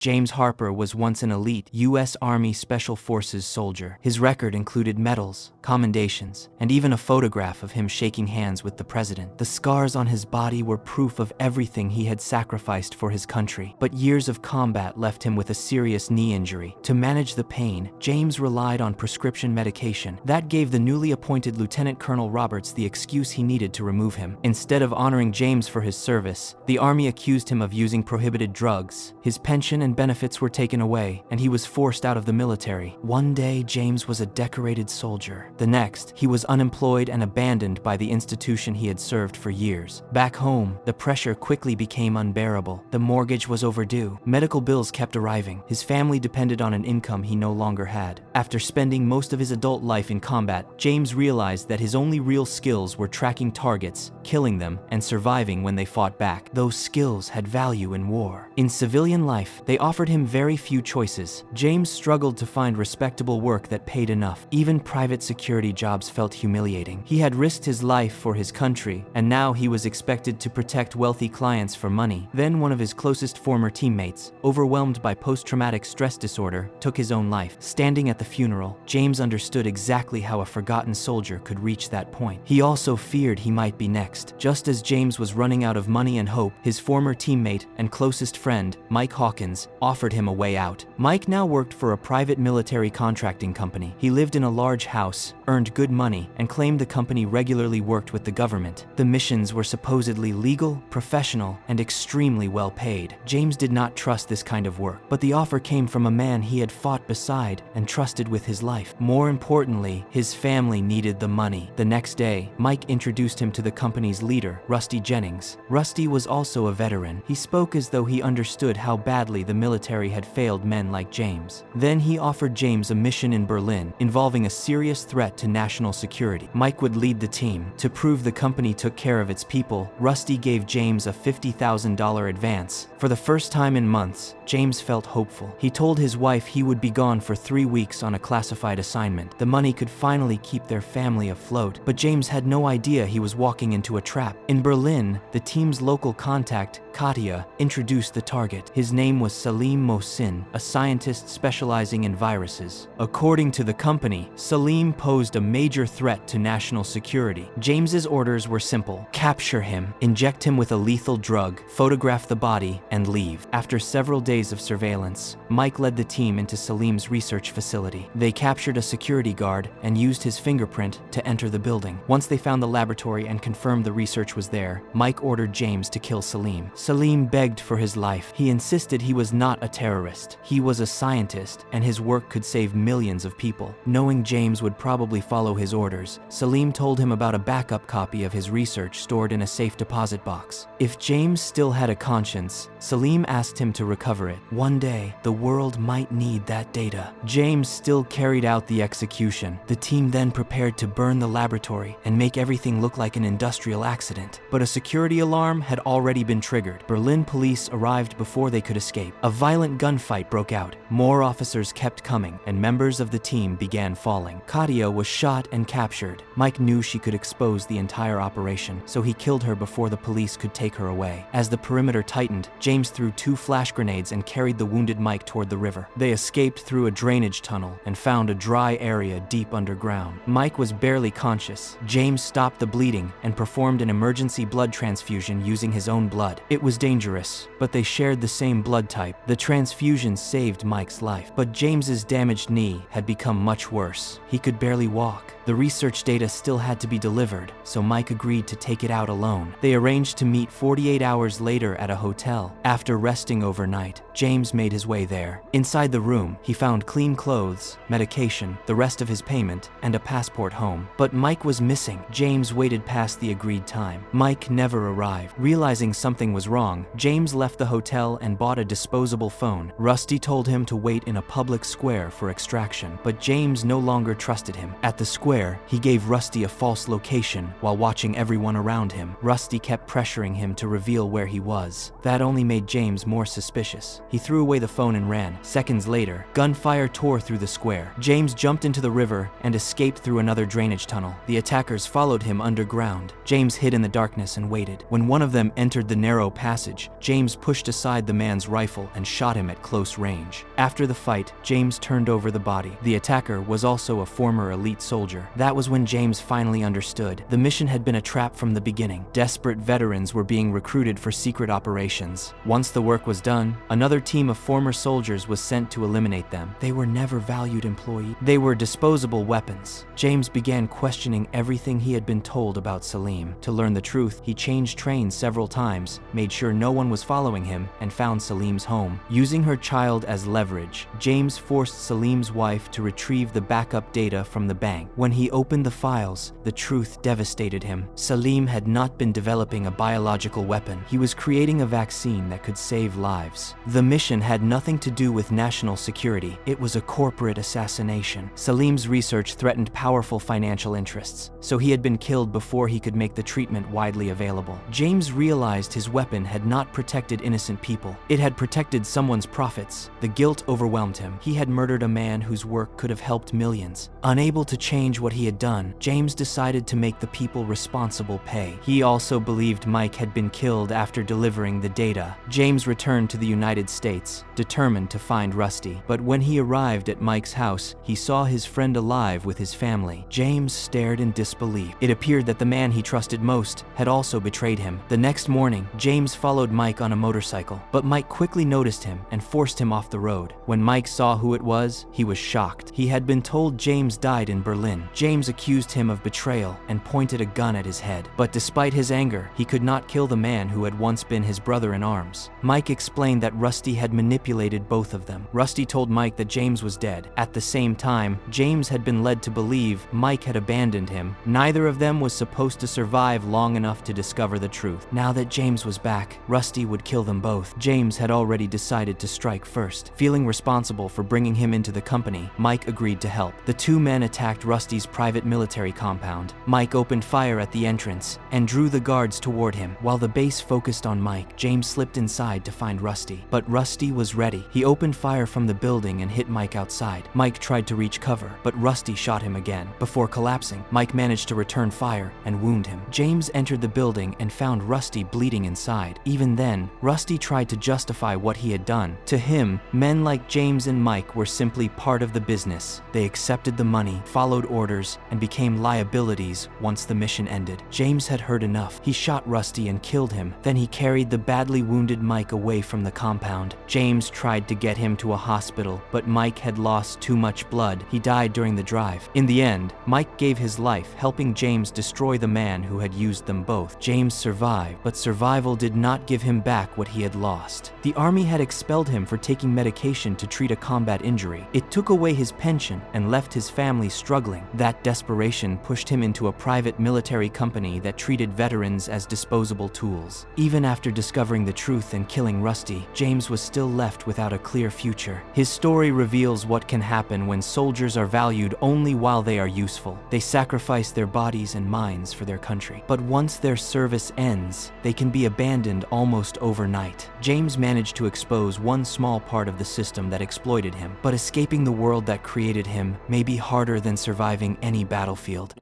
James Harper was once an elite U.S. Army Special Forces soldier. His record included medals, commendations, and even a photograph of him shaking hands with the president. The scars on his body were proof of everything he had sacrificed for his country, but years of combat left him with a serious knee injury. To manage the pain, James relied on prescription medication. That gave the newly appointed Lieutenant Colonel Roberts the excuse he needed to remove him. Instead of honoring James for his service, the Army accused him of using prohibited drugs. His pension and benefits were taken away, and he was forced out of the military. One day, James was a decorated soldier. The next, he was unemployed and abandoned by the institution he had served for years. Back home, the pressure quickly became unbearable. The mortgage was overdue. Medical bills kept arriving. His family depended on an income he no longer had. After spending most of his adult life in combat, James realized that his only real skills were tracking targets, killing them, and surviving when they fought back. Those skills had value in war. In civilian life, they offered him very few choices. James struggled to find respectable work that paid enough. Even private security jobs felt humiliating. He had risked his life for his country, and now he was expected to protect wealthy clients for money. Then one of his closest former teammates, overwhelmed by post-traumatic stress disorder, took his own life. Standing at the funeral, James understood exactly how a forgotten soldier could reach that point. He also feared he might be next. Just as James was running out of money and hope, his former teammate and closest friend, Mike Hawkins, offered him a way out. Mike now worked for a private military contracting company. He lived in a large house, earned good money, and claimed the company regularly worked with the government. The missions were supposedly legal, professional, and extremely well paid. James did not trust this kind of work, but the offer came from a man he had fought beside and trusted with his life. More importantly, his family needed the money. The next day, Mike introduced him to the company's leader, Rusty Jennings. Rusty was also a veteran. He spoke as though he understood how badly the military had failed men like James. Then he offered James a mission in Berlin involving a serious threat to national security. Mike would lead the team. To prove the company took care of its people, Rusty gave James a $50,000 advance. For the first time in months, James felt hopeful. He told his wife he would be gone for 3 weeks on a classified assignment. The money could finally keep their family afloat, but James had no idea he was walking into a trap. In Berlin, the team's local contact, Katya, introduced the target. His name was Salim Mohsin, a scientist specializing in viruses. According to the company, Salim posed a major threat to national security. James's orders were simple: capture him, inject him with a lethal drug, photograph the body, and leave. After several days of surveillance, Mike led the team into Salim's research facility. They captured a security guard and used his fingerprint to enter the building. Once they found the laboratory and confirmed the research was there, Mike ordered James to kill Salim. Salim begged for his life. He insisted he was not a terrorist. He was a scientist, and his work could save millions of people. Knowing James would probably follow his orders, Salim told him about a backup copy of his research stored in a safe deposit box. If James still had a conscience, Salim asked him to recover it. One day, the world might need that data. James still carried out the execution. The team then prepared to burn the laboratory and make everything look like an industrial accident. But a security alarm had already been triggered. Berlin police arrived before they could escape. A violent gunfight broke out. More officers kept coming, and members of the team began falling. Katya was shot and captured. Mike knew she could expose the entire operation, so he killed her before the police could take her away. As the perimeter tightened, James threw 2 flash grenades and carried the wounded Mike toward the river. They escaped through a drainage tunnel and found a dry area deep underground. Mike was barely conscious. James stopped the bleeding and performed an emergency blood transfusion using his own blood. It was dangerous, but they shared the same blood type. The transfusion saved Mike's life, but James's damaged knee had become much worse. He could barely walk. The research data still had to be delivered, so Mike agreed to take it out alone. They arranged to meet 48 hours later at a hotel. After resting overnight, James made his way there. Inside the room, he found clean clothes, medication, the rest of his payment, and a passport home. But Mike was missing. James waited past the agreed time. Mike never arrived. Realizing something was wrong, James left the hotel and bought a disposable phone. Rusty told him to wait in a public square for extraction, but James no longer trusted him. At the square, he gave Rusty a false location while watching everyone around him. Rusty kept pressuring him to reveal where he was. That only made James more suspicious. He threw away the phone and ran. Seconds later, gunfire tore through the square. James jumped into the river and escaped through another drainage tunnel. The attackers followed him underground. James hid in the darkness and waited. When one of them entered the narrow passage, James pushed aside the man's rifle and shot him at close range. After the fight, James turned over the body. The attacker was also a former elite soldier. That was when James finally understood. The mission had been a trap from the beginning. Desperate veterans were being recruited for secret operations. Once the work was done, another team of former soldiers was sent to eliminate them. They were never valued employees. They were disposable weapons. James began questioning everything he had been told about Salim. To learn the truth, he changed trains several times, made sure no one was following him, and found Salim's home. Using her child as leverage, James forced Salim's wife to retrieve the backup data from the bank. When he opened the files, the truth devastated him. Salim had not been developing a biological weapon. He was creating a vaccine that could save lives. The mission had nothing to do with national security. It was a corporate assassination. Salim's research threatened powerful financial interests, so he had been killed before he could make the treatment widely available. James realized his weapon had not protected innocent people. It had protected someone's profits. The guilt overwhelmed him. He had murdered a man whose work could have helped millions. Unable to change what he had done, James decided to make the people responsible pay. He also believed Mike had been killed after delivering the data. James returned to the United States, determined to find Rusty. But when he arrived at Mike's house, he saw his friend alive with his family. James stared in disbelief. It appeared that the man he trusted most had also betrayed him. The next morning, James followed Mike on a motorcycle, but Mike quickly noticed him and forced him off the road. When Mike saw who it was, he was shocked. He had been told James died in Berlin. James accused him of betrayal and pointed a gun at his head. But despite his anger, he could not kill the man who had once been his brother in arms. Mike explained that Rusty had manipulated both of them. Rusty told Mike that James was dead. At the same time, James had been led to believe Mike had abandoned him. Neither of them was supposed to survive long enough to discover the truth. Now that James was back, Rusty would kill them both. James had already decided to strike first. Feeling responsible for bringing him into the company, Mike agreed to help. The two men attacked Rusty's private military compound. Mike opened fire at the entrance and drew the guards toward him. While the base focused on Mike, James slipped inside to find Rusty. But Rusty was ready. He opened fire from the building and hit Mike outside. Mike tried to reach cover, but Rusty shot him again. Before collapsing, Mike managed to return fire and wound him. James entered the building and found Rusty bleeding inside. Even then, Rusty tried to justify what he had done. To him, men like James and Mike were simply part of the business. They accepted the money, followed orders, and became liabilities once the mission ended. James had heard enough. He shot Rusty and killed him. Then he carried the badly wounded Mike away from the compound. James tried to get him to a hospital, but Mike had lost too much blood. He died during the drive. In the end, Mike gave his life, helping James destroy the man who had used them both. James survived, but survival did not give him back what he had lost. The army had expelled him for taking medication to treat a combat injury. It took away his pension and left his family struggling. That desperation pushed him into a private military company that treated veterans as disposable tools. Even after discovering the truth and killing Rusty, James was still left without a clear future. His story reveals what can happen when soldiers are valued only while they are useful. They sacrifice their bodies and minds for their country. But once their service ends, they can be abandoned almost overnight. James managed to expose one small part of the system that exploited him, but escaping the world that created him may be harder than surviving any battlefield.